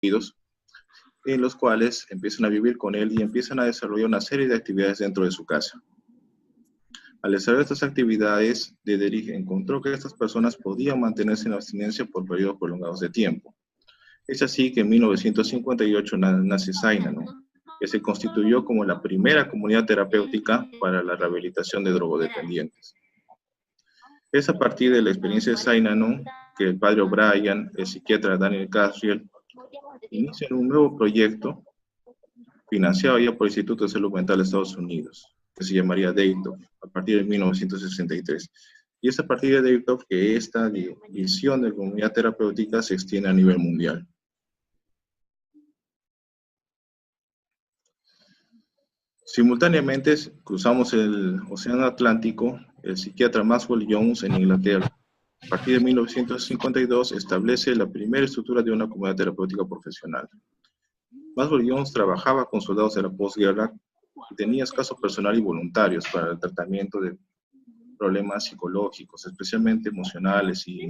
Unidos, en los cuales empiezan a vivir con él y empiezan a desarrollar una serie de actividades dentro de su casa. Al desarrollar estas actividades, Dederich encontró que estas personas podían mantenerse en abstinencia por periodos prolongados de tiempo. Es así que en 1958 nace Synanon, que se constituyó como la primera comunidad terapéutica para la rehabilitación de drogodependientes. Es a partir de la experiencia de Synanon que el padre O'Brien, el psiquiatra Daniel Casriel, inician un nuevo proyecto financiado ya por el Instituto de Salud Mental de Estados Unidos, que se llamaría Daytop, a partir de 1963. Y es a partir de Daytop que esta visión de comunidad terapéutica se extiende a nivel mundial. Simultáneamente cruzamos el Océano Atlántico. El psiquiatra Maxwell Jones en Inglaterra, a partir de 1952, establece la primera estructura de una comunidad terapéutica profesional. Maxwell Jones trabajaba con soldados de la posguerra y tenía escaso personal y voluntarios para el tratamiento de problemas psicológicos, especialmente emocionales y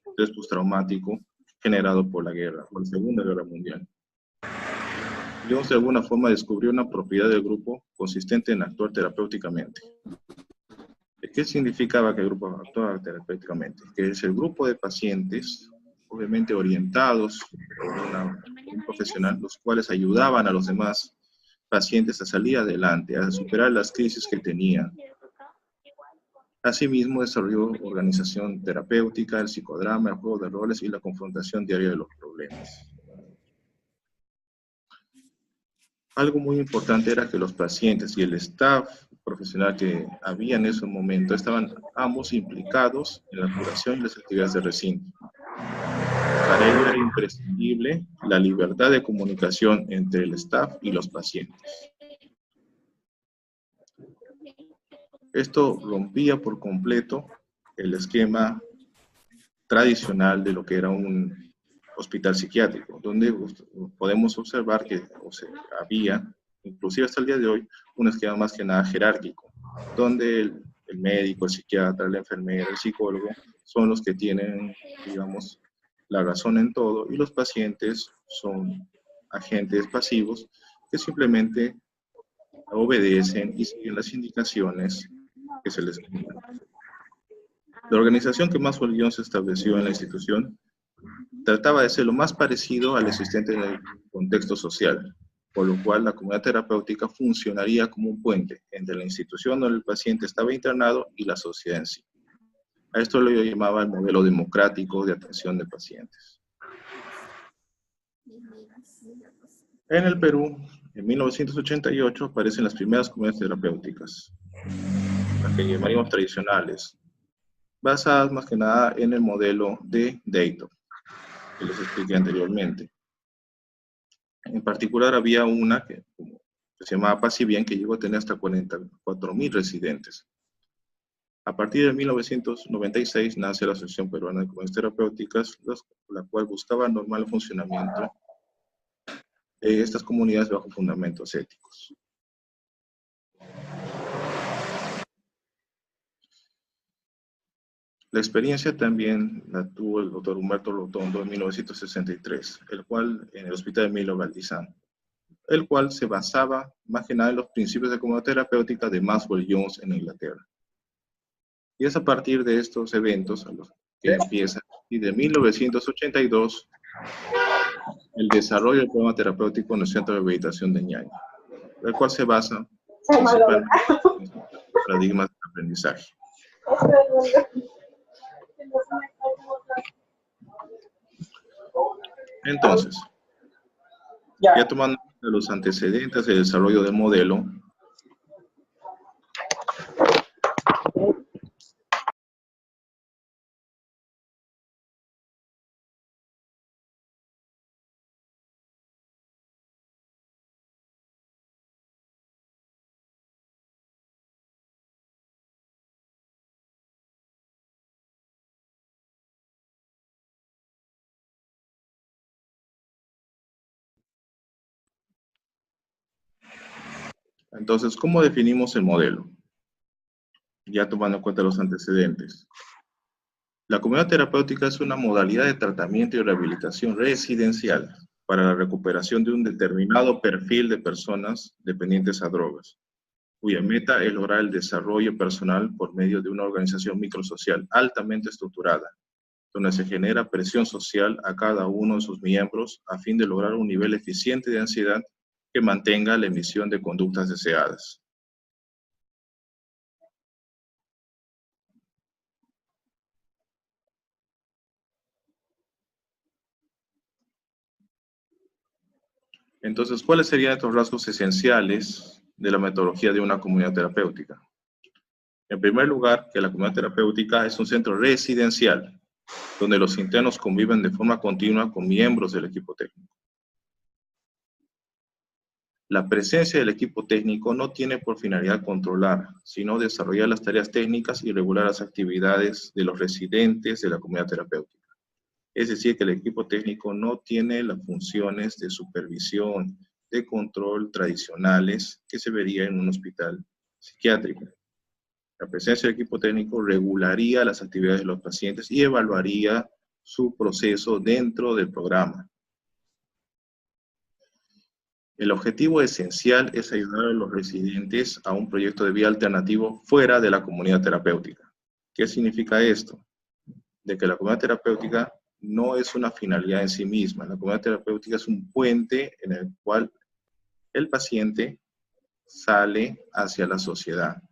estrés postraumático generado por la guerra, por la Segunda Guerra Mundial. Jones de alguna forma descubrió una propiedad del grupo consistente en actuar terapéuticamente. ¿Qué significaba que el grupo actuaba terapéuticamente? Que es el grupo de pacientes, obviamente orientados por un profesional, los cuales ayudaban a los demás pacientes a salir adelante, a superar las crisis que tenían. Asimismo, desarrolló organización terapéutica, el psicodrama, el juego de roles y la confrontación diaria de los problemas. Algo muy importante era que los pacientes y el staff profesional que había en ese momento estaban ambos implicados en la curación y las actividades de recinto. Para ello era imprescindible la libertad de comunicación entre el staff y los pacientes. Esto rompía por completo el esquema tradicional de lo que era un hospital psiquiátrico, donde podemos observar que había, inclusive hasta el día de hoy, un esquema más que nada jerárquico, donde el médico, el psiquiatra, la enfermera, el psicólogo son los que tienen, digamos, la razón en todo, y los pacientes son agentes pasivos que simplemente obedecen y siguen las indicaciones que se les dan. La organización que Maxwell Jones estableció en la institución trataba de ser lo más parecido al existente en el contexto social, por lo cual la comunidad terapéutica funcionaría como un puente entre la institución donde el paciente estaba internado y la sociedad en sí. A esto lo llamaba el modelo democrático de atención de pacientes. En el Perú, en 1988, aparecen las primeras comunidades terapéuticas, las que llamaríamos tradicionales, basadas más que nada en el modelo de Daytop, que les expliqué anteriormente. En particular había una que se llamaba Paz y Bien, que llegó a tener hasta 44.000 residentes. A partir de 1996 nace la Asociación Peruana de Comunidades Terapéuticas, la cual buscaba normar el funcionamiento de estas comunidades bajo fundamentos éticos. La experiencia también la tuvo el doctor Humberto Rotondo en 1963, el cual en el Hospital Emilio Valdizán, el cual se basaba más que nada en los principios de comunidad terapéutica de Maxwell Jones en Inglaterra. Y es a partir de estos eventos a los que empieza, y de 1982, el desarrollo del programa terapéutico en el Centro de Rehabilitación de Ñaño, el cual se basa principalmente en los paradigmas de aprendizaje. Entonces, ya tomando los antecedentes del desarrollo del modelo, entonces, ¿cómo definimos el modelo? Ya tomando en cuenta los antecedentes. La comunidad terapéutica es una modalidad de tratamiento y rehabilitación residencial para la recuperación de un determinado perfil de personas dependientes a drogas, cuya meta es lograr el desarrollo personal por medio de una organización microsocial altamente estructurada, donde se genera presión social a cada uno de sus miembros a fin de lograr un nivel eficiente de ansiedad que mantenga la emisión de conductas deseadas. Entonces, ¿cuáles serían estos rasgos esenciales de la metodología de una comunidad terapéutica? En primer lugar, que la comunidad terapéutica es un centro residencial, donde los internos conviven de forma continua con miembros del equipo técnico. La presencia del equipo técnico no tiene por finalidad controlar, sino desarrollar las tareas técnicas y regular las actividades de los residentes de la comunidad terapéutica. Es decir, que el equipo técnico no tiene las funciones de supervisión, de control tradicionales que se vería en un hospital psiquiátrico. La presencia del equipo técnico regularía las actividades de los pacientes y evaluaría su proceso dentro del programa. El objetivo esencial es ayudar a los residentes a un proyecto de vida alternativo fuera de la comunidad terapéutica. ¿Qué significa esto? De que la comunidad terapéutica no es una finalidad en sí misma. La comunidad terapéutica es un puente en el cual el paciente sale hacia la sociedad.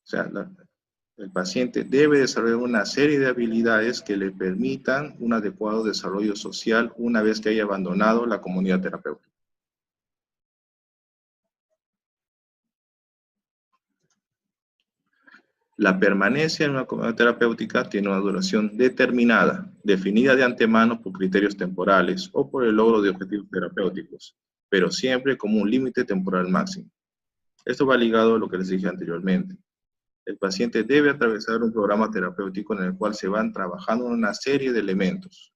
O sea, el paciente debe desarrollar una serie de habilidades que le permitan un adecuado desarrollo social una vez que haya abandonado la comunidad terapéutica. La permanencia en una comunidad terapéutica tiene una duración determinada, definida de antemano por criterios temporales o por el logro de objetivos terapéuticos, pero siempre como un límite temporal máximo. Esto va ligado a lo que les dije anteriormente. El paciente debe atravesar un programa terapéutico en el cual se van trabajando una serie de elementos.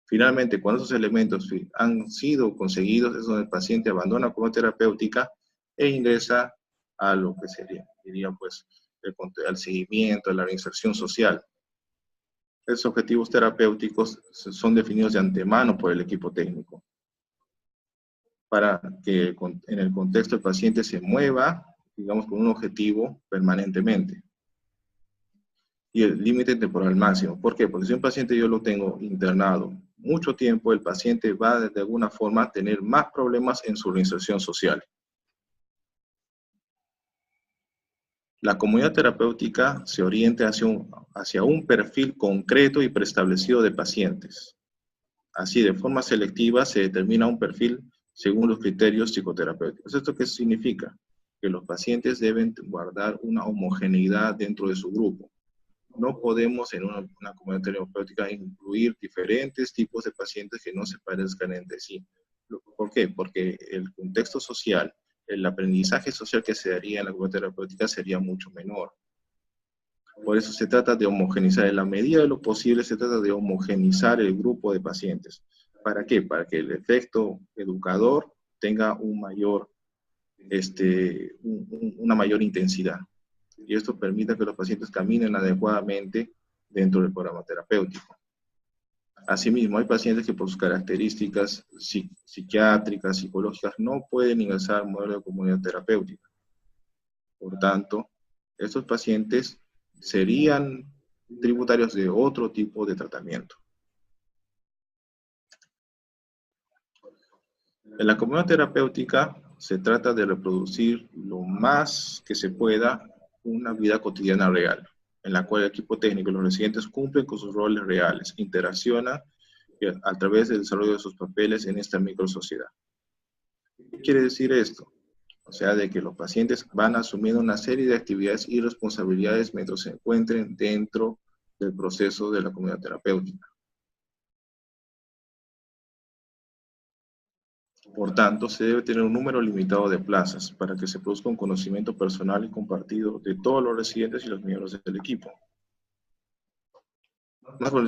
Finalmente, cuando esos elementos han sido conseguidos, es donde el paciente abandona la comunidad terapéutica e ingresa a lo que diría pues, al seguimiento, a la reinserción social. Esos objetivos terapéuticos son definidos de antemano por el equipo técnico, para que en el contexto el paciente se mueva, digamos, con un objetivo permanentemente. Y el límite temporal máximo. ¿Por qué? Porque si un paciente yo lo tengo internado mucho tiempo, el paciente va de alguna forma a tener más problemas en su reinserción social. La comunidad terapéutica se orienta hacia un perfil concreto y preestablecido de pacientes. Así, de forma selectiva, se determina un perfil según los criterios psicoterapéuticos. ¿Esto qué significa? Que los pacientes deben guardar una homogeneidad dentro de su grupo. No podemos en una comunidad terapéutica incluir diferentes tipos de pacientes que no se parezcan entre sí. ¿Por qué? Porque el contexto social, el aprendizaje social que se daría en la comunidad terapéutica sería mucho menor. Por eso se trata de homogenizar, en la medida de lo posible se trata de homogenizar el grupo de pacientes. ¿Para qué? Para que el efecto educador tenga una mayor intensidad. Y esto permite que los pacientes caminen adecuadamente dentro del programa terapéutico. Asimismo, hay pacientes que por sus características psiquiátricas, psicológicas, no pueden ingresar al modelo de comunidad terapéutica. Por tanto, estos pacientes serían tributarios de otro tipo de tratamiento. En la comunidad terapéutica se trata de reproducir lo más que se pueda una vida cotidiana real, en la cual el equipo técnico y los residentes cumplen con sus roles reales, interaccionan a través del desarrollo de sus papeles en esta microsociedad. ¿Qué quiere decir esto? O sea, de que los pacientes van asumiendo una serie de actividades y responsabilidades mientras se encuentren dentro del proceso de la comunidad terapéutica. Por tanto, se debe tener un número limitado de plazas para que se produzca un conocimiento personal y compartido de todos los residentes y los miembros del equipo.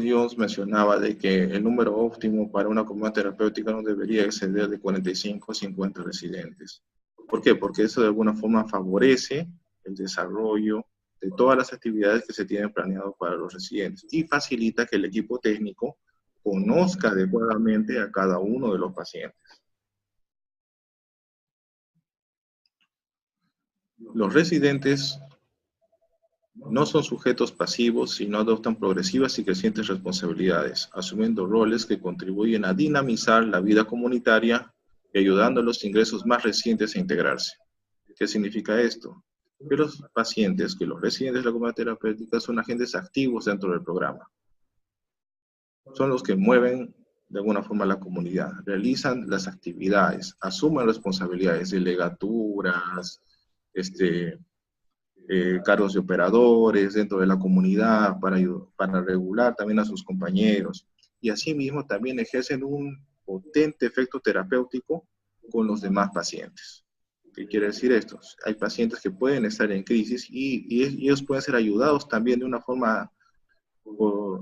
Yo mencionaba de que el número óptimo para una comunidad terapéutica no debería exceder de 45 a 50 residentes. ¿Por qué? Porque eso de alguna forma favorece el desarrollo de todas las actividades que se tienen planeado para los residentes y facilita que el equipo técnico conozca adecuadamente a cada uno de los pacientes. Los residentes no son sujetos pasivos, sino adoptan progresivas y crecientes responsabilidades, asumiendo roles que contribuyen a dinamizar la vida comunitaria y ayudando a los ingresos más recientes a integrarse. ¿Qué significa esto? Que los pacientes, que los residentes de la comunidad terapéutica son agentes activos dentro del programa. Son los que mueven de alguna forma la comunidad, realizan las actividades, asumen responsabilidades, delegaturas, cargos de operadores dentro de la comunidad para regular también a sus compañeros. Y asimismo también ejercen un potente efecto terapéutico con los demás pacientes. ¿Qué quiere decir esto? Hay pacientes que pueden estar en crisis y ellos pueden ser ayudados también de una forma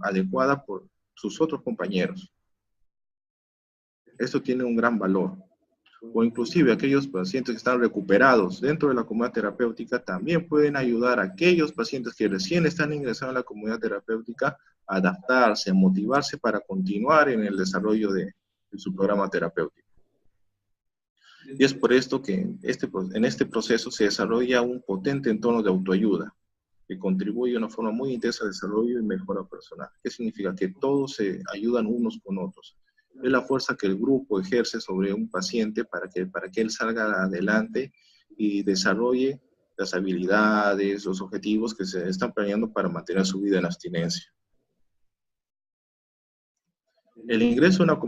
adecuada por sus otros compañeros. Esto tiene un gran valor. O inclusive aquellos pacientes que están recuperados dentro de la comunidad terapéutica también pueden ayudar a aquellos pacientes que recién están ingresando a la comunidad terapéutica a adaptarse, a motivarse para continuar en el desarrollo de su programa terapéutico. Y es por esto que en este proceso se desarrolla un potente entorno de autoayuda que contribuye de una forma muy intensa al desarrollo y mejora personal. ¿Qué significa? Que todos se ayudan unos con otros. Es la fuerza que el grupo ejerce sobre un paciente para que él salga adelante y desarrolle las habilidades, los objetivos que se están planeando para mantener su vida en abstinencia. El ingreso a una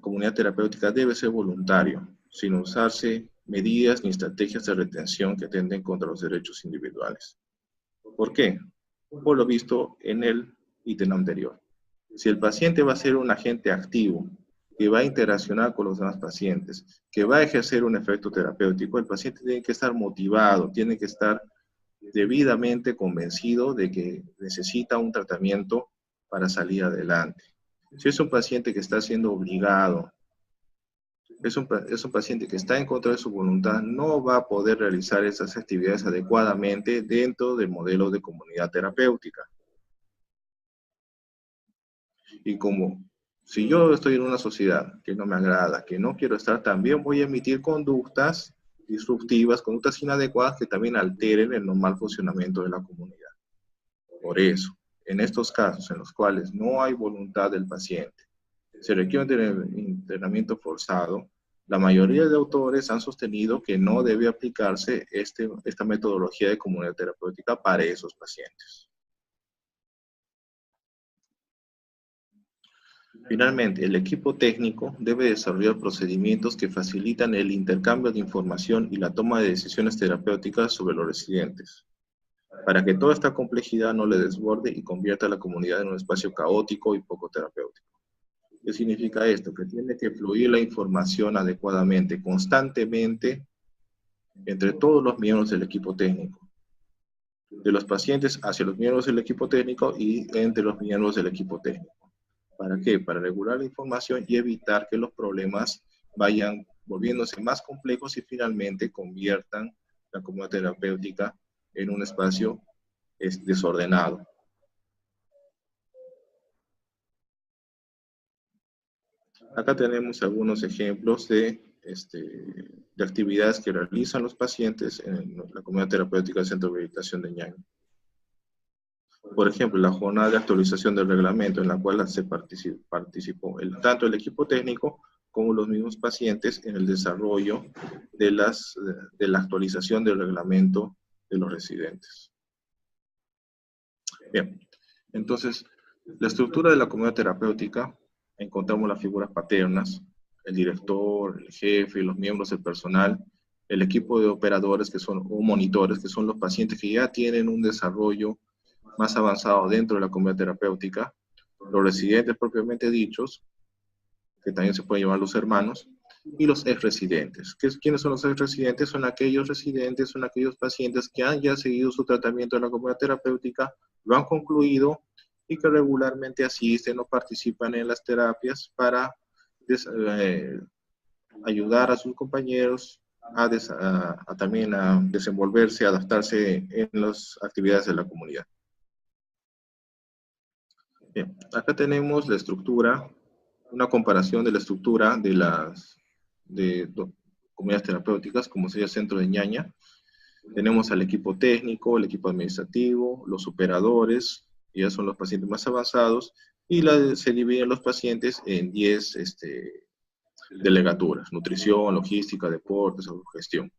comunidad terapéutica debe ser voluntario, sin usarse medidas ni estrategias de retención que atenten contra los derechos individuales. ¿Por qué? Por lo visto en el ítem anterior. Si el paciente va a ser un agente activo, que va a interaccionar con los demás pacientes, que va a ejercer un efecto terapéutico, el paciente tiene que estar motivado, tiene que estar debidamente convencido de que necesita un tratamiento para salir adelante. Si es un paciente que está siendo obligado, es un paciente que está en contra de su voluntad, no va a poder realizar esas actividades adecuadamente dentro del modelo de comunidad terapéutica. Y como si yo estoy en una sociedad que no me agrada, que no quiero estar, también voy a emitir conductas disruptivas, conductas inadecuadas que también alteren el normal funcionamiento de la comunidad. Por eso, en estos casos en los cuales no hay voluntad del paciente, se requiere un internamiento forzado, la mayoría de autores han sostenido que no debe aplicarse esta metodología de comunidad terapéutica para esos pacientes. Finalmente, el equipo técnico debe desarrollar procedimientos que facilitan el intercambio de información y la toma de decisiones terapéuticas sobre los residentes, para que toda esta complejidad no le desborde y convierta a la comunidad en un espacio caótico y poco terapéutico. ¿Qué significa esto? Que tiene que fluir la información adecuadamente, constantemente, entre todos los miembros del equipo técnico, de los pacientes hacia los miembros del equipo técnico y entre los miembros del equipo técnico. ¿Para qué? Para regular la información y evitar que los problemas vayan volviéndose más complejos y finalmente conviertan la comunidad terapéutica en un espacio desordenado. Acá tenemos algunos ejemplos de actividades que realizan los pacientes en la comunidad terapéutica del Centro de Rehabilitación de Ñaño. Por ejemplo, la jornada de actualización del reglamento en la cual se participó tanto el equipo técnico como los mismos pacientes en el desarrollo de la actualización del reglamento de los residentes. Bien, entonces, la estructura de la comunidad terapéutica, encontramos las figuras paternas, el director, el jefe, los miembros del personal, el equipo de operadores o monitores, que son los pacientes que ya tienen un desarrollo más avanzado dentro de la comunidad terapéutica, los residentes propiamente dichos, que también se pueden llamar los hermanos, y los ex-residentes. ¿Quiénes son los ex-residentes? Son aquellos residentes, son aquellos pacientes que han ya seguido su tratamiento en la comunidad terapéutica, lo han concluido y que regularmente asisten o participan en las terapias para ayudar a sus compañeros también a desenvolverse, a adaptarse en las actividades de la comunidad. Bien, acá tenemos la estructura una comparación de la estructura de las comunidades terapéuticas, como sería el centro de Ñaña. Tenemos al equipo técnico, el equipo administrativo, los operadores, que ya son los pacientes más avanzados, y se dividen los pacientes en 10 delegaturas: nutrición, logística, deportes, autogestión.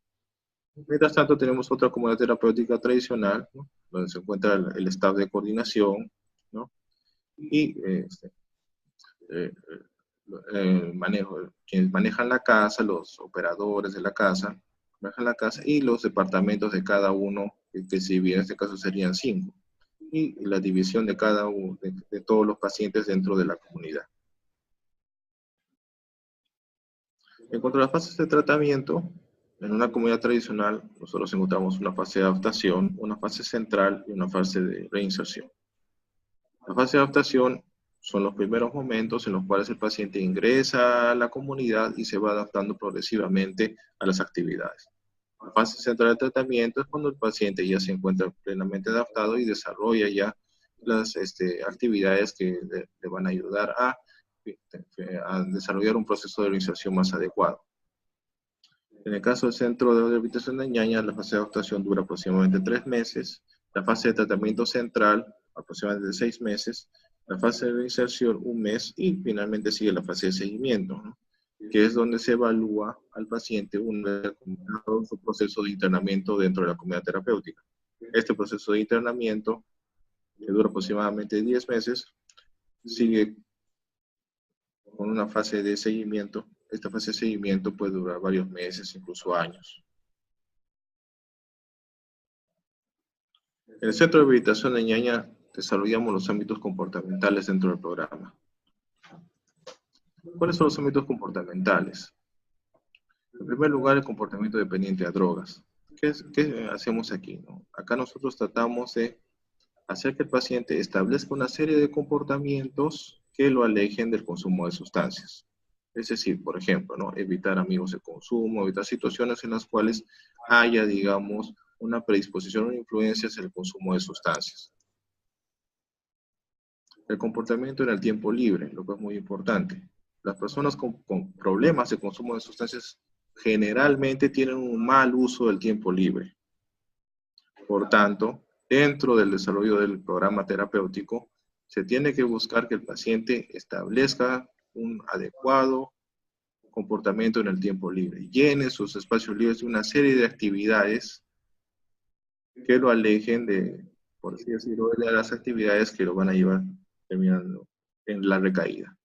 Mientras tanto, tenemos otra comunidad terapéutica tradicional, ¿no?, donde se encuentra el staff de coordinación, ¿no?, y eh, quienes manejan la casa, los operadores de la casa, manejan la casa, y los departamentos de cada uno, que si bien en este caso serían 5, y la división de cada uno, de todos los pacientes dentro de la comunidad. En cuanto a las fases de tratamiento, en una comunidad tradicional nosotros encontramos una fase de adaptación, una fase central y una fase de reinserción. La fase de adaptación son los primeros momentos en los cuales el paciente ingresa a la comunidad y se va adaptando progresivamente a las actividades. La fase central de tratamiento es cuando el paciente ya se encuentra plenamente adaptado y desarrolla ya las actividades que le van a ayudar a desarrollar un proceso de reinserción más adecuado. En el caso del centro de rehabilitación de Ñaña, la fase de adaptación dura aproximadamente 3 meses, la fase de tratamiento central aproximadamente 6 meses, la fase de reinserción 1 mes, y finalmente sigue la fase de seguimiento, ¿no?, que es donde se evalúa al paciente una vez completado su proceso de internamiento dentro de la comunidad terapéutica. Este proceso de internamiento, que dura aproximadamente 10 meses, sigue con una fase de seguimiento. Esta fase de seguimiento puede durar varios meses, incluso años. En el Centro de Rehabilitación de Ñaña desarrollamos los ámbitos comportamentales dentro del programa. ¿Cuáles son los ámbitos comportamentales? En primer lugar, el comportamiento dependiente a drogas. ¿Qué hacemos aquí, no? Acá nosotros tratamos de hacer que el paciente establezca una serie de comportamientos que lo alejen del consumo de sustancias. Es decir, por ejemplo, ¿no?, evitar amigos de consumo, evitar situaciones en las cuales haya, digamos, una predisposición o influencia hacia el consumo de sustancias. El comportamiento en el tiempo libre, lo que es muy importante. Las personas con problemas de consumo de sustancias generalmente tienen un mal uso del tiempo libre. Por tanto, dentro del desarrollo del programa terapéutico, se tiene que buscar que el paciente establezca un adecuado comportamiento en el tiempo libre, llene sus espacios libres de una serie de actividades que lo alejen de, por así decirlo, de las actividades que lo van a llevar terminando en la recaída.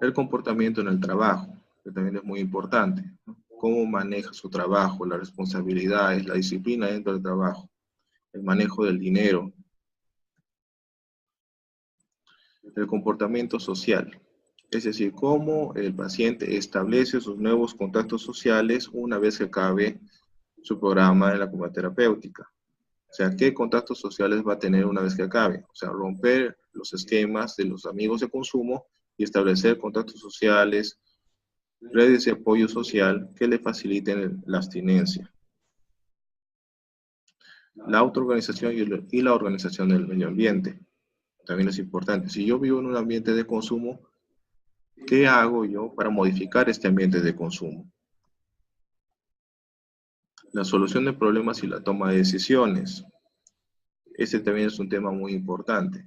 El comportamiento en el trabajo, que también es muy importante, ¿no?, cómo maneja su trabajo, las responsabilidades, la disciplina dentro del trabajo, el manejo del dinero. El comportamiento social, es decir, cómo el paciente establece sus nuevos contactos sociales una vez que acabe su programa en la comunidad terapéutica. O sea, ¿qué contactos sociales va a tener una vez que acabe? O sea, romper los esquemas de los amigos de consumo y establecer contactos sociales, redes de apoyo social que le faciliten la abstinencia. La autoorganización y la organización del medio ambiente también es importante. Si yo vivo en un ambiente de consumo, ¿qué hago yo para modificar este ambiente de consumo? La solución de problemas y la toma de decisiones. Este también es un tema muy importante.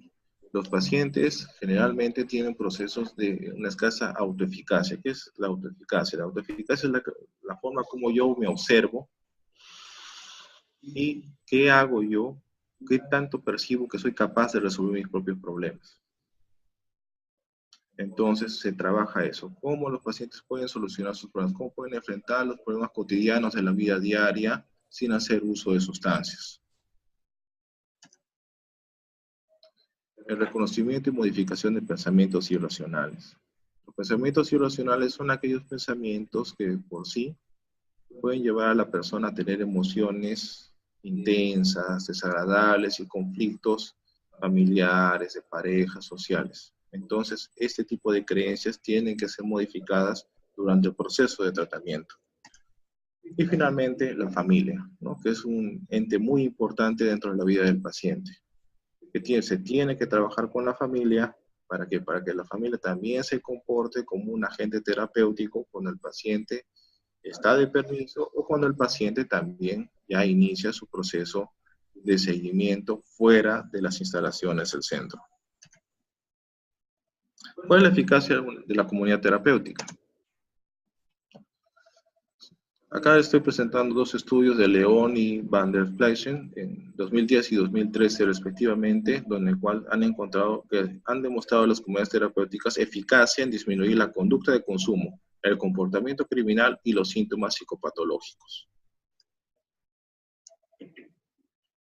Los pacientes generalmente tienen procesos de una escasa autoeficacia. ¿Qué es la autoeficacia? La autoeficacia es la forma como yo me observo y qué hago yo, qué tanto percibo que soy capaz de resolver mis propios problemas. Entonces se trabaja eso, cómo los pacientes pueden solucionar sus problemas, cómo pueden enfrentar los problemas cotidianos de la vida diaria sin hacer uso de sustancias. El reconocimiento y modificación de pensamientos irracionales. Los pensamientos irracionales son aquellos pensamientos que por sí pueden llevar a la persona a tener emociones intensas, desagradables y conflictos familiares, de parejas, sociales. Entonces, este tipo de creencias tienen que ser modificadas durante el proceso de tratamiento. Y finalmente, la familia, ¿no?, que es un ente muy importante dentro de la vida del paciente. Se tiene que trabajar con la familia ¿Para qué? Para que la familia también se comporte como un agente terapéutico cuando el paciente está de permiso o cuando el paciente también ya inicia su proceso de seguimiento fuera de las instalaciones del centro. ¿Cuál es la eficacia de la comunidad terapéutica? Acá estoy presentando dos estudios de León y Van der Fleischen en 2010 y 2013 respectivamente, donde el cual han encontrado que han demostrado las comunidades terapéuticas eficacia en disminuir la conducta de consumo, el comportamiento criminal y los síntomas psicopatológicos.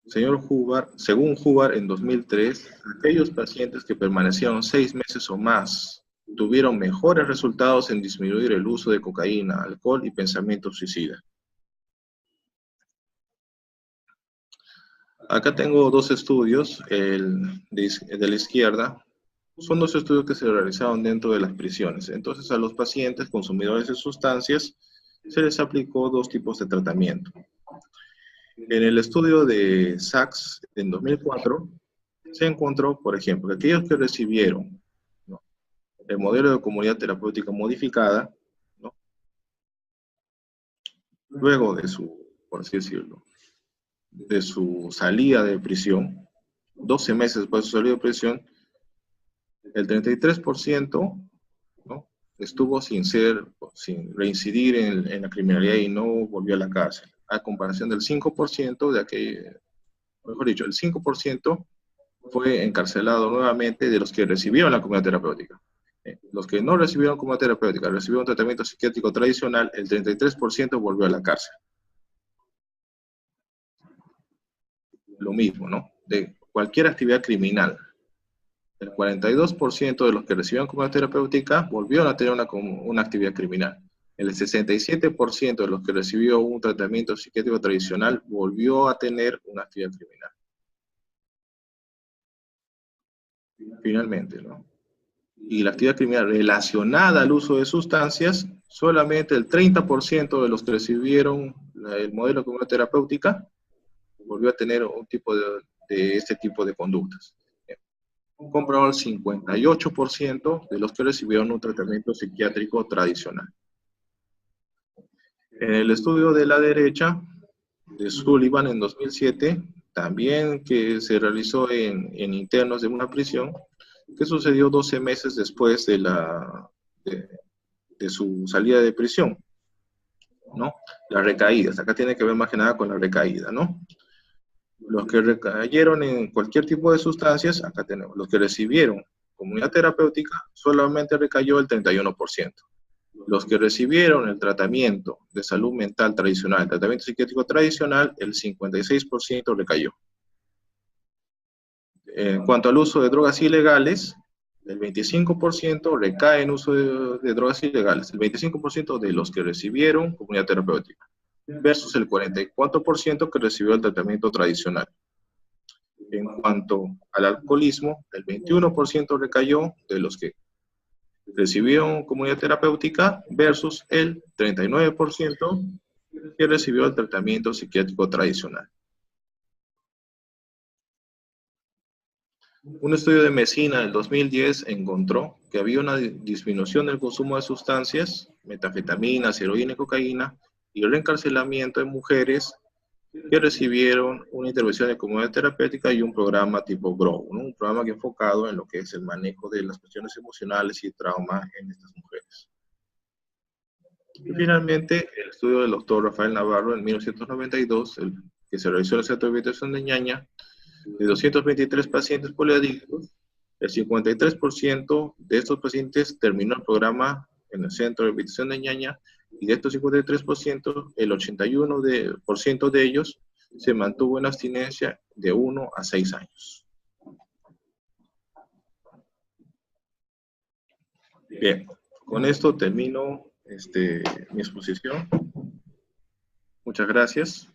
Según Hubbard, en 2003, aquellos pacientes que permanecieron 6 meses o más tuvieron mejores resultados en disminuir el uso de cocaína, alcohol y pensamiento suicida. Acá tengo dos estudios, el de la izquierda. Son dos estudios que se realizaron dentro de las prisiones. Entonces, a los pacientes consumidores de sustancias se les aplicó dos tipos de tratamiento. En el estudio de Sachs en 2004, se encontró, por ejemplo, que aquellos que recibieron, ¿no?, el modelo de comunidad terapéutica modificada, ¿no?, luego de su, por así decirlo, de su salida de prisión, 12 meses después de su salida de prisión, el 33%, ¿no?, estuvo sin reincidir en la criminalidad y no volvió a la cárcel, a comparación del 5% de aquel, mejor dicho, el 5% fue encarcelado nuevamente de los que recibieron la comunidad terapéutica. Los que no recibieron comunidad terapéutica, recibieron tratamiento psiquiátrico tradicional, el 33% volvió a la cárcel. Lo mismo, ¿no? De cualquier actividad criminal, el 42% de los que recibieron comunidad terapéutica volvieron a tener una actividad criminal. El 67% de los que recibió un tratamiento psiquiátrico tradicional volvió a tener una actividad criminal. Finalmente, ¿no? Y la actividad criminal relacionada al uso de sustancias, solamente el 30% de los que recibieron el modelo de comunidad terapéutica volvió a tener un tipo de este tipo de conductas. Comprobó el 58% de los que recibieron un tratamiento psiquiátrico tradicional. En el estudio de la derecha, de Sullivan en 2007, también que se realizó en internos de una prisión, que sucedió 12 meses después de su salida de prisión, ¿no? Las recaídas, acá tiene que ver más que nada con la recaída, ¿no? Los que recayeron en cualquier tipo de sustancias, acá tenemos, los que recibieron comunidad terapéutica, solamente recayó el 31%. Los que recibieron el tratamiento de salud mental tradicional, el tratamiento psiquiátrico tradicional, el 56% recayó. En cuanto al uso de drogas ilegales, el 25% recae en uso de drogas ilegales, el 25% de los que recibieron comunidad terapéutica, versus el 44% que recibió el tratamiento tradicional. En cuanto al alcoholismo, el 21% recayó de los que recibieron comunidad terapéutica versus el 39% que recibió el tratamiento psiquiátrico tradicional. Un estudio de Messina del 2010 encontró que había una disminución del consumo de sustancias, metanfetaminas, heroína y cocaína, y el reencarcelamiento en mujeres que recibieron una intervención de comunidad terapéutica y un programa tipo GROW, ¿no? Un programa que enfocado en lo que es el manejo de las cuestiones emocionales y trauma en estas mujeres. Y finalmente, el estudio del doctor Rafael Navarro en 1992, que se realizó en el Centro de Rehabilitación de Ñaña, de 223 pacientes poliadictos, el 53% de estos pacientes terminó el programa en el Centro de Rehabilitación de Ñaña, y de estos 53%, el 81% de ellos se mantuvo en abstinencia de 1 a 6 años. Bien, con esto termino mi exposición. Muchas gracias.